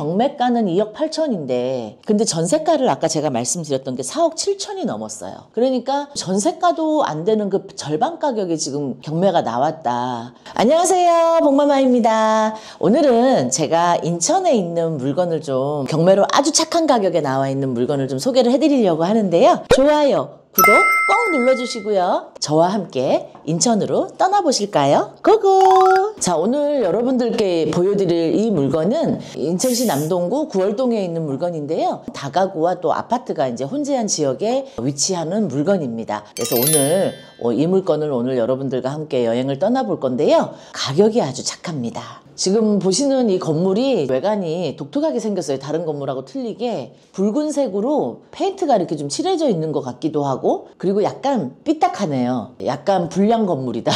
경매가는 2억 8천인데 근데 전세가를 아까 제가 말씀드렸던 게 4억 7천이 넘었어요. 그러니까 전세가도 안 되는 그 절반 가격에 지금 경매가 나왔다. 안녕하세요, 복마마입니다. 오늘은 제가 인천에 있는 물건을 좀 경매로 아주 착한 가격에 나와 있는 물건을 좀 소개를 해드리려고 하는데요. 좋아요, 구독 꼭 눌러주시고요. 저와 함께 인천으로 떠나보실까요? 고고! 자, 오늘 여러분들께 보여드릴 이 물건은 인천시 남동구 구월동에 있는 물건인데요. 다가구와 또 아파트가 이제 혼재한 지역에 위치하는 물건입니다. 그래서 오늘 이 물건을 오늘 여러분들과 함께 여행을 떠나볼 건데요. 가격이 아주 착합니다. 지금 보시는 이 건물이 외관이 독특하게 생겼어요. 다른 건물하고 틀리게 붉은색으로 페인트가 이렇게 좀 칠해져 있는 것 같기도 하고, 그리고 약간 삐딱하네요. 약간 불량 건물이다.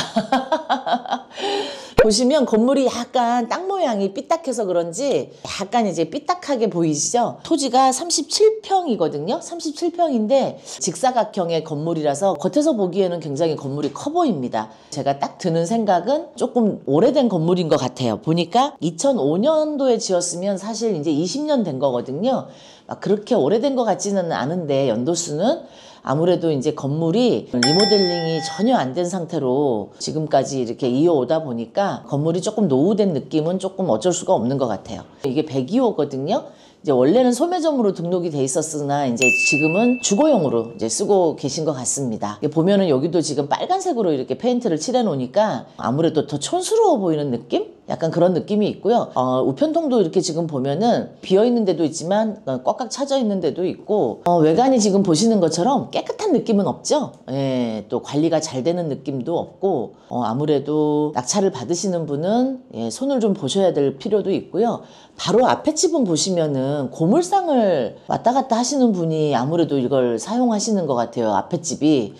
보시면 건물이 약간 땅 모양이 삐딱해서 그런지 약간 이제 삐딱하게 보이시죠? 토지가 37평이거든요. 37평인데 직사각형의 건물이라서 겉에서 보기에는 굉장히 건물이 커 보입니다. 제가 딱 드는 생각은 조금 오래된 건물인 것 같아요. 보니까 2005년도에 지었으면 사실 이제 20년 된 거거든요. 막 그렇게 오래된 것 같지는 않은데 연도수는 아무래도 이제 건물이 리모델링이 전혀 안 된 상태로 지금까지 이렇게 이어오다 보니까 건물이 조금 노후된 느낌은 조금 어쩔 수가 없는 것 같아요. 이게 102호거든요. 이제 원래는 소매점으로 등록이 돼 있었으나 이제 지금은 주거용으로 이제 쓰고 계신 것 같습니다. 보면은 여기도 지금 빨간색으로 이렇게 페인트를 칠해 놓으니까 아무래도 더 촌스러워 보이는 느낌? 약간 그런 느낌이 있고요. 우편통도 이렇게 지금 보면은 비어있는 데도 있지만 꽉꽉 차져 있는 데도 있고, 외관이 지금 보시는 것처럼 깨끗한 느낌은 없죠. 예, 또 관리가 잘 되는 느낌도 없고, 아무래도 낙찰을 받으시는 분은 손을 좀 보셔야 될 필요도 있고요. 바로 앞에 집은 보시면은 고물상을 왔다 갔다 하시는 분이 아무래도 이걸 사용하시는 것 같아요. 앞에 집이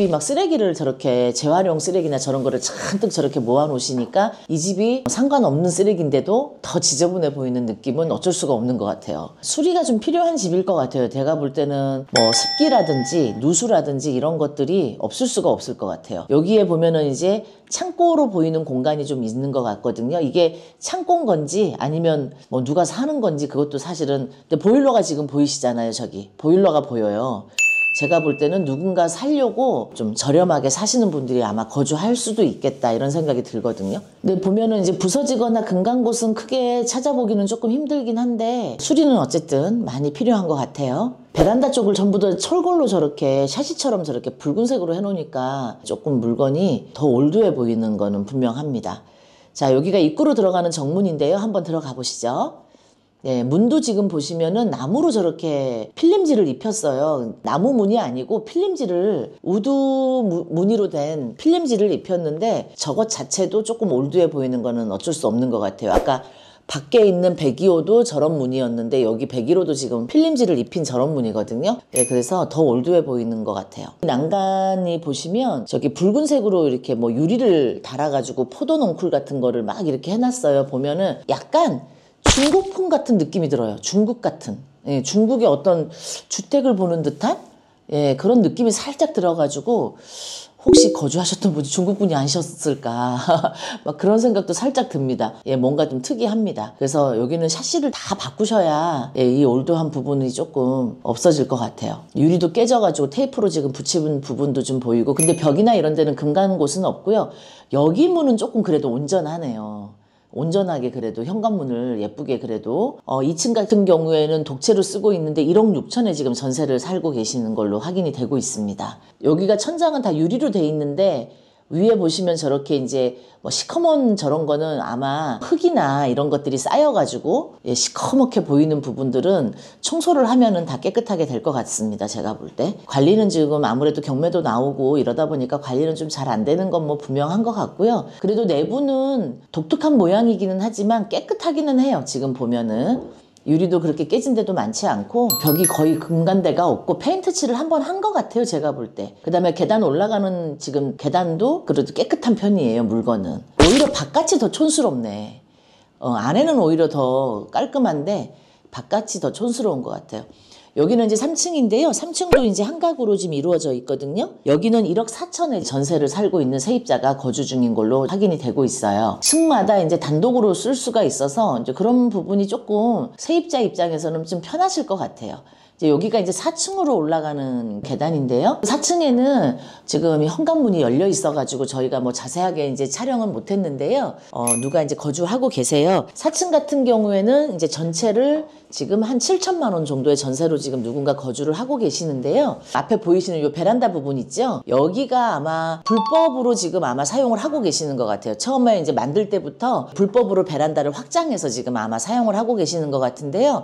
막 쓰레기를 저렇게 재활용 쓰레기나 저런 거를 잔뜩 저렇게 모아 놓으시니까 이 집이 상관없는 쓰레기인데도 더 지저분해 보이는 느낌은 어쩔 수가 없는 것 같아요. 수리가 좀 필요한 집일 것 같아요. 제가 볼 때는 뭐 습기라든지 누수라든지 이런 것들이 없을 수가 없을 것 같아요. 여기에 보면은 이제 창고로 보이는 공간이 좀 있는 것 같거든요. 이게 창고인 건지 아니면 뭐 누가 사는 건지 그것도 사실은, 근데 보일러가 지금 보이시잖아요. 저기 보일러가 보여요. 제가 볼 때는 누군가 살려고 좀 저렴하게 사시는 분들이 아마 거주할 수도 있겠다 이런 생각이 들거든요. 근데 보면은 이제 부서지거나 금간 곳은 크게 찾아보기는 조금 힘들긴 한데 수리는 어쨌든 많이 필요한 것 같아요. 베란다 쪽을 전부 다 철골로 저렇게 샤시처럼 저렇게 붉은색으로 해놓으니까 조금 물건이 더 올드해 보이는 거는 분명합니다. 자, 여기가 입구로 들어가는 정문인데요. 한번 들어가 보시죠. 네, 문도 지금 보시면은 나무로 저렇게 필름지를 입혔어요. 나무 문이 아니고 필름지를 우드 무늬로 된 필름지를 입혔는데 저것 자체도 조금 올드해 보이는 거는 어쩔 수 없는 것 같아요. 아까 밖에 있는 102호도 저런 무늬였는데 여기 101호도 지금 필름지를 입힌 저런 무늬거든요. 네, 그래서 더 올드해 보이는 것 같아요. 난간이 보시면 저기 붉은색으로 이렇게 뭐 유리를 달아가지고 포도 넝쿨 같은 거를 막 이렇게 해놨어요. 보면은 약간 중국풍 같은 느낌이 들어요. 중국 같은. 예, 중국의 어떤 주택을 보는 듯한 그런 느낌이 살짝 들어가지고 혹시 거주하셨던 분이 중국 분이 아니셨을까 막 그런 생각도 살짝 듭니다. 뭔가 좀 특이합니다. 그래서 여기는 샤시를 다 바꾸셔야 이 올드한 부분이 조금 없어질 것 같아요. 유리도 깨져가지고 테이프로 지금 붙인 부분도 좀 보이고, 근데 벽이나 이런 데는 금 가는 곳은 없고요. 여기 문은 조금 그래도 온전하네요. 온전하게 그래도 현관문을 예쁘게 그래도 2층 같은 경우에는 독채로 쓰고 있는데 1억 6천에 지금 전세를 살고 계시는 걸로 확인이 되고 있습니다. 여기가 천장은 다 유리로 돼 있는데 위에 보시면 저렇게 이제 뭐 시커먼 저런 거는 아마 흙이나 이런 것들이 쌓여가지고 시커멓게 보이는 부분들은 청소를 하면은 다 깨끗하게 될 것 같습니다. 제가 볼 때. 관리는 지금 아무래도 경매도 나오고 이러다 보니까 관리는 좀 잘 안 되는 건 뭐 분명한 것 같고요. 그래도 내부는 독특한 모양이기는 하지만 깨끗하기는 해요. 지금 보면은. 유리도 그렇게 깨진 데도 많지 않고 벽이 거의 금간 데가 없고 페인트 칠을 한번 한 것 같아요. 제가 볼 때. 그 다음에 계단 올라가는 지금 계단도 그래도 깨끗한 편이에요. 물건은. 오히려 바깥이 더 촌스럽네. 안에는 오히려 더 깔끔한데 바깥이 더 촌스러운 것 같아요. 여기는 이제 3층인데요. 3층도 이제 한 가구로 지금 이루어져 있거든요. 여기는 1억 4천에 전세를 살고 있는 세입자가 거주 중인 걸로 확인이 되고 있어요. 층마다 이제 단독으로 쓸 수가 있어서 이제 그런 부분이 조금 세입자 입장에서는 좀 편하실 것 같아요. 이제 여기가 이제 4층으로 올라가는 계단인데요. 4층에는 지금 현관문이 열려 있어가지고 저희가 뭐 자세하게 이제 촬영은 못 했는데요. 누가 이제 거주하고 계세요. 4층 같은 경우에는 이제 전체를 지금 한 7천만 원 정도의 전세로 지금 누군가 거주를 하고 계시는데요. 앞에 보이시는 이 베란다 부분 있죠? 여기가 아마 불법으로 지금 아마 사용을 하고 계시는 것 같아요. 처음에 이제 만들 때부터 불법으로 베란다를 확장해서 지금 아마 사용을 하고 계시는 것 같은데요.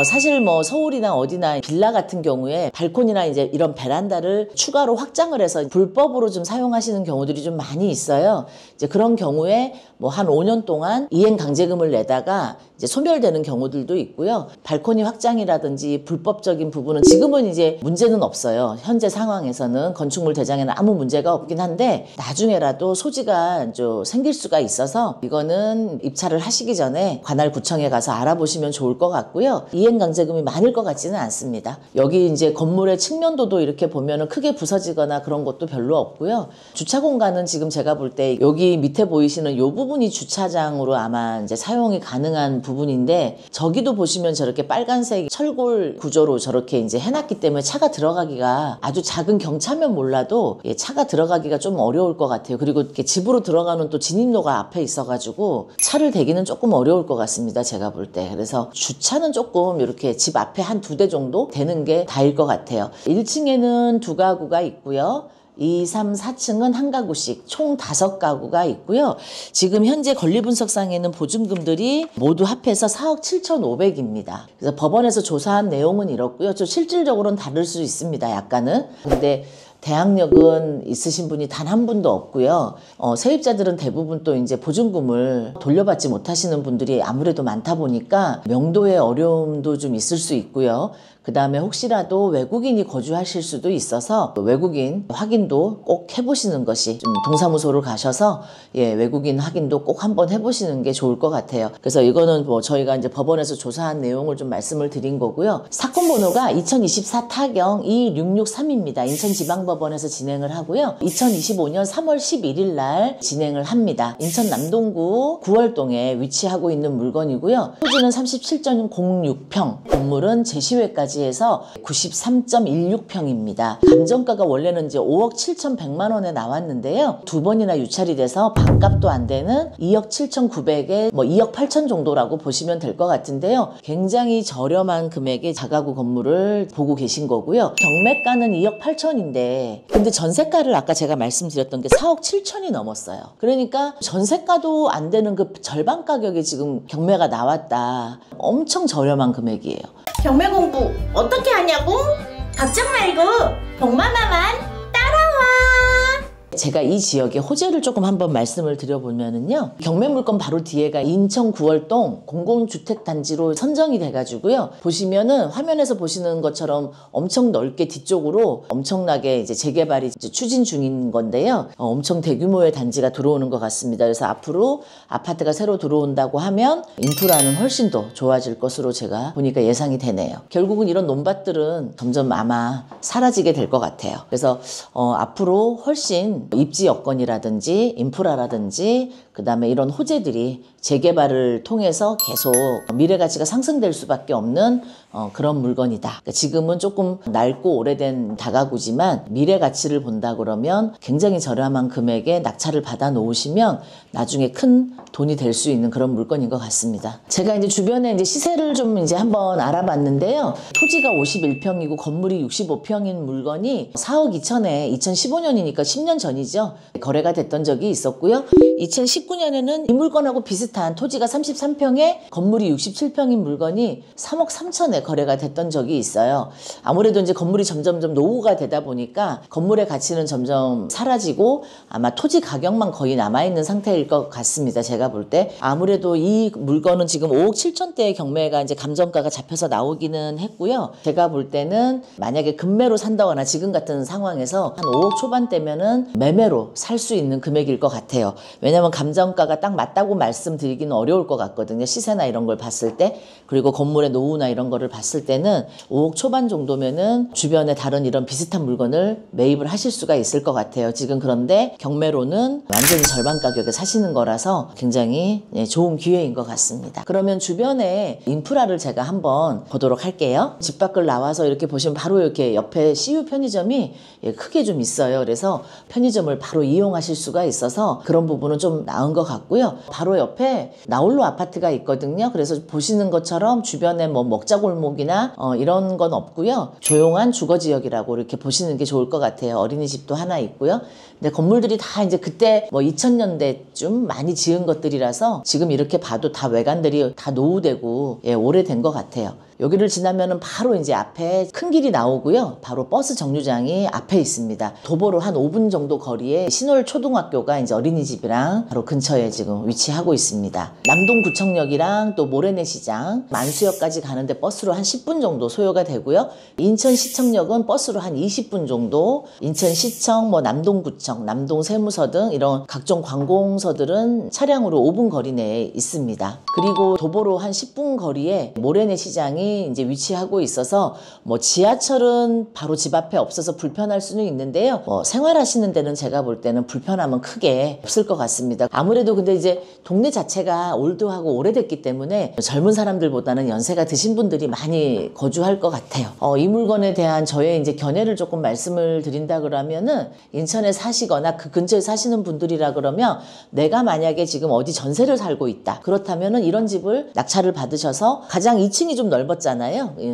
사실 뭐 서울이나 어디나 빌라 같은 경우에 발코니나 이제 이런 베란다를 추가로 확장을 해서 불법으로 좀 사용하시는 경우들이 좀 많이 있어요. 이제 그런 경우에 뭐 한 5년 동안 이행 강제금을 내다가 이제 소멸되는 경우들도 있고요. 발코니 확장이라든지 불법적인 부분은 지금은 이제 문제는 없어요. 현재 상황에서는 건축물 대장에는 아무 문제가 없긴 한데 나중에라도 소지가 좀 생길 수가 있어서 이거는 입찰을 하시기 전에 관할 구청에 가서 알아보시면 좋을 것 같고요. 이행 강제금이 많을 것 같지는 않습니다. 여기 이제 건물의 측면도도 이렇게 보면은 크게 부서지거나 그런 것도 별로 없고요. 주차 공간은 지금 제가 볼 때 여기 밑에 보이시는 요 부분이 주차장으로 아마 이제 사용이 가능한 부분인데 저기도 보시면 저렇게 빨간색 철골 구조로 저렇게 이제 해놨기 때문에 차가 들어가기가 아주 작은 경차면 몰라도 차가 들어가기가 좀 어려울 것 같아요. 그리고 이렇게 집으로 들어가는 또 진입로가 앞에 있어가지고 차를 대기는 조금 어려울 것 같습니다. 제가 볼 때. 그래서 주차는 조금 이렇게 집 앞에 한 2대 정도 되는 게 다일 것 같아요. 1층에는 2가구가 있고요. 2, 3, 4층은 한 가구씩 총 5가구가 있고요. 지금 현재 권리분석상에는 보증금들이 모두 합해서 4억 7,500입니다. 그래서 법원에서 조사한 내용은 이렇고요. 좀 실질적으로는 다를 수 있습니다. 약간은. 근데 대항력은 있으신 분이 단 한 분도 없고요. 세입자들은 대부분 또 이제 보증금을 돌려받지 못하시는 분들이 아무래도 많다 보니까 명도의 어려움도 좀 있을 수 있고요. 그 다음에 혹시라도 외국인이 거주하실 수도 있어서 외국인 확인도 꼭 해보시는 것이 좀 동사무소를 가셔서 외국인 확인도 꼭 한번 해보시는 게 좋을 것 같아요. 그래서 이거는 뭐 저희가 이제 법원에서 조사한 내용을 좀 말씀을 드린 거고요. 사건 번호가 2024 타경 2663입니다. 인천지방법원에서 진행을 하고요. 2025년 3월 11일 날 진행을 합니다. 인천 남동구 9월동에 위치하고 있는 물건이고요. 토지는 37.06평, 건물은 제시외까지 해서 93.16평입니다. 감정가가 원래는 이제 5억 7,100만 원에 나왔는데요. 2번이나 유찰이 돼서 반값도 안 되는 2억 7,900에 뭐 2억 8천 정도라고 보시면 될 것 같은데요. 굉장히 저렴한 금액의 다가구 건물을 보고 계신 거고요. 경매가는 2억 8천인데 근데 전세가를 아까 제가 말씀드렸던 게 4억 7천이 넘었어요. 그러니까 전세가도 안 되는 그 절반 가격에 지금 경매가 나왔다. 엄청 저렴한 금액이에요. 경매 공부 어떻게 하냐고? 걱정 말고 동마마만 따라와. 제가 이 지역의 호재를 조금 한번 말씀을 드려보면은요. 경매물건 바로 뒤에가 인천 9월동 공공주택단지로 선정이 돼가지고요. 보시면은 화면에서 보시는 것처럼 엄청 넓게 뒤쪽으로 엄청나게 이제 재개발이 이제 추진 중인 건데요. 엄청 대규모의 단지가 들어오는 것 같습니다. 그래서 앞으로 아파트가 새로 들어온다고 하면 인프라는 훨씬 더 좋아질 것으로 제가 보니까 예상이 되네요. 결국은 이런 논밭들은 점점 아마 사라지게 될 것 같아요. 그래서 앞으로 훨씬 입지 여건이라든지 인프라라든지 그 다음에 이런 호재들이 재개발을 통해서 계속 미래 가치가 상승될 수밖에 없는 그런 물건이다. 그러니까 지금은 조금 낡고 오래된 다가구지만 미래 가치를 본다 그러면 굉장히 저렴한 금액에 낙찰을 받아 놓으시면 나중에 큰 돈이 될 수 있는 그런 물건인 것 같습니다. 제가 이제 주변에 이제 시세를 좀 이제 한번 알아봤는데요. 토지가 51평이고 건물이 65평인 물건이 4억 2천에 2015년이니까 10년 전이죠. 거래가 됐던 적이 있었고요. 2019년에는 이 물건하고 비슷한 토지가 33평에 건물이 67평인 물건이 3억 3천에 거래가 됐던 적이 있어요. 아무래도 이제 건물이 점점점 노후가 되다 보니까 건물의 가치는 점점 사라지고 아마 토지 가격만 거의 남아있는 상태일 것 같습니다. 제가 볼 때. 아무래도 이 물건은 지금 5억 7천대의 경매가 이제 감정가가 잡혀서 나오기는 했고요. 제가 볼 때는 만약에 급매로 산다거나 지금 같은 상황에서 한 5억 초반대면은 매매로 살 수 있는 금액일 것 같아요. 왜냐면 감정가가 딱 맞다고 말씀드리기는 어려울 것 같거든요. 시세나 이런 걸 봤을 때. 그리고 건물의 노후나 이런 거를 봤을 때는 5억 초반 정도면은 주변에 다른 이런 비슷한 물건을 매입을 하실 수가 있을 것 같아요. 지금 그런데 경매로는 완전히 절반 가격에 사시는 거라서 굉장히 좋은 기회인 것 같습니다. 그러면 주변에 인프라를 제가 한번 보도록 할게요. 집 밖을 나와서 이렇게 보시면 바로 이렇게 옆에 CU 편의점이 크게 좀 있어요. 그래서 편의점을 바로 이용하실 수가 있어서 그런 부분은 좀 나은 것 같고요. 바로 옆에 나홀로 아파트가 있거든요. 그래서 보시는 것처럼 주변에 뭐 먹자골목이나 이런 건 없고요. 조용한 주거지역이라고 이렇게 보시는 게 좋을 것 같아요. 어린이집도 하나 있고요. 근데 건물들이 다 이제 그때 뭐 2000년대쯤 많이 지은 것들이라서 지금 이렇게 봐도 다 외관들이 다 노후되고 오래된 것 같아요. 여기를 지나면은 바로 이제 앞에 큰 길이 나오고요. 바로 버스 정류장이 앞에 있습니다. 도보로 한 5분 정도 거리에 신월 초등학교가 이제 어린이집이랑 바로 근처에 지금 위치하고 있습니다. 남동구청역이랑 또 모래내시장, 만수역까지 가는데 버스로 한 10분 정도 소요가 되고요. 인천시청역은 버스로 한 20분 정도, 인천시청, 뭐 남동구청, 남동세무서 등 이런 각종 관공서들은 차량으로 5분 거리 내에 있습니다. 그리고 도보로 한 10분 거리에 모래내시장이 이제 위치하고 있어서 뭐 지하철은 바로 집 앞에 없어서 불편할 수는 있는데요. 생활하시는 데는 제가 볼 때는 불편함은 크게 없을 것 같습니다. 아무래도 근데 이제 동네 자체가 올드하고 오래됐기 때문에 젊은 사람들보다는 연세가 드신 분들이 많이 거주할 것 같아요. 이 물건에 대한 저의 이제 견해를 조금 말씀을 드린다 그러면은 인천에 사시거나 그 근처에 사시는 분들이라 그러면 내가 만약에 지금 어디 전세를 살고 있다. 그렇다면은 이런 집을 낙찰을 받으셔서 가장 2층이 좀 넓었잖아요.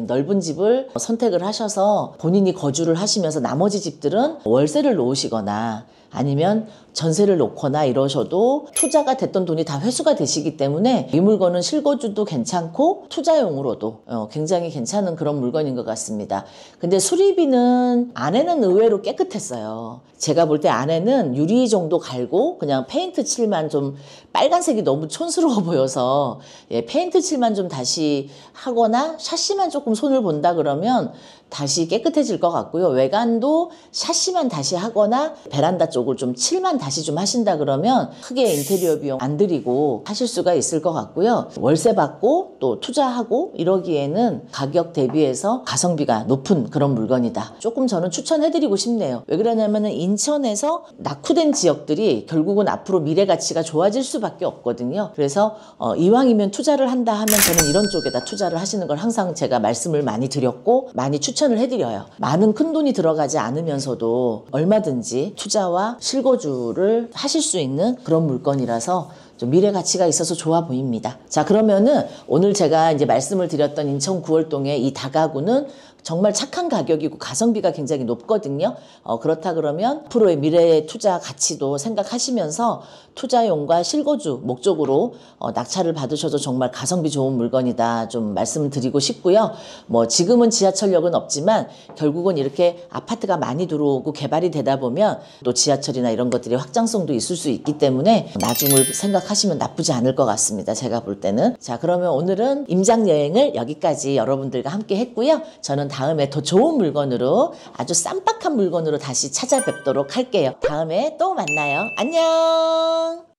넓은 집을 선택을 하셔서 본인이 거주를 하시면서 나머지 집들은 월세를 놓으시거나 아니면 전세를 놓거나 이러셔도 투자가 됐던 돈이 다 회수가 되시기 때문에 이 물건은 실거주도 괜찮고 투자용으로도 굉장히 괜찮은 그런 물건인 것 같습니다. 근데 수리비는 안에는 의외로 깨끗했어요. 제가 볼 때 안에는 유리 정도 갈고 그냥 페인트 칠만 좀 빨간색이 너무 촌스러워 보여서 페인트 칠만 좀 다시 하거나 샤시만 조금 손을 본다 그러면 다시 깨끗해질 것 같고요. 외관도 샤시만 다시 하거나 베란다 쪽을 좀 칠만 다시 좀 하신다 그러면 크게 인테리어 비용 안 들이고 하실 수가 있을 것 같고요. 월세 받고 또 투자하고 이러기에는 가격 대비해서 가성비가 높은 그런 물건이다. 조금 저는 추천해드리고 싶네요. 왜 그러냐면은 인천에서 낙후된 지역들이 결국은 앞으로 미래 가치가 좋아질 수밖에 없거든요. 그래서 이왕이면 투자를 한다 하면 저는 이런 쪽에다 투자를 하시는 걸 항상 제가 말씀을 많이 드렸고 많이 추천을 해드려요. 많은 큰 돈이 들어가지 않으면서도 얼마든지 투자와 실거주를 하실 수 있는 그런 물건이라서 좀 미래 가치가 있어서 좋아 보입니다. 자, 그러면은 오늘 제가 이제 말씀을 드렸던 인천 구월동의 이 다가구는 정말 착한 가격이고 가성비가 굉장히 높거든요. 그렇다 그러면 앞으로의 미래의 투자 가치도 생각하시면서 투자용과 실거주 목적으로 낙찰을 받으셔도 정말 가성비 좋은 물건이다 좀 말씀을 드리고 싶고요. 뭐 지금은 지하철역은 없지만 결국은 이렇게 아파트가 많이 들어오고 개발이 되다 보면 또 지하철이나 이런 것들이 확장성도 있을 수 있기 때문에 나중을 생각하시면 나쁘지 않을 것 같습니다. 제가 볼 때는. 자, 그러면 오늘은 임장 여행을 여기까지 여러분들과 함께 했고요. 저는 다음에 더 좋은 물건으로 아주 쌈박한 물건으로 다시 찾아뵙도록 할게요. 다음에 또 만나요. 안녕.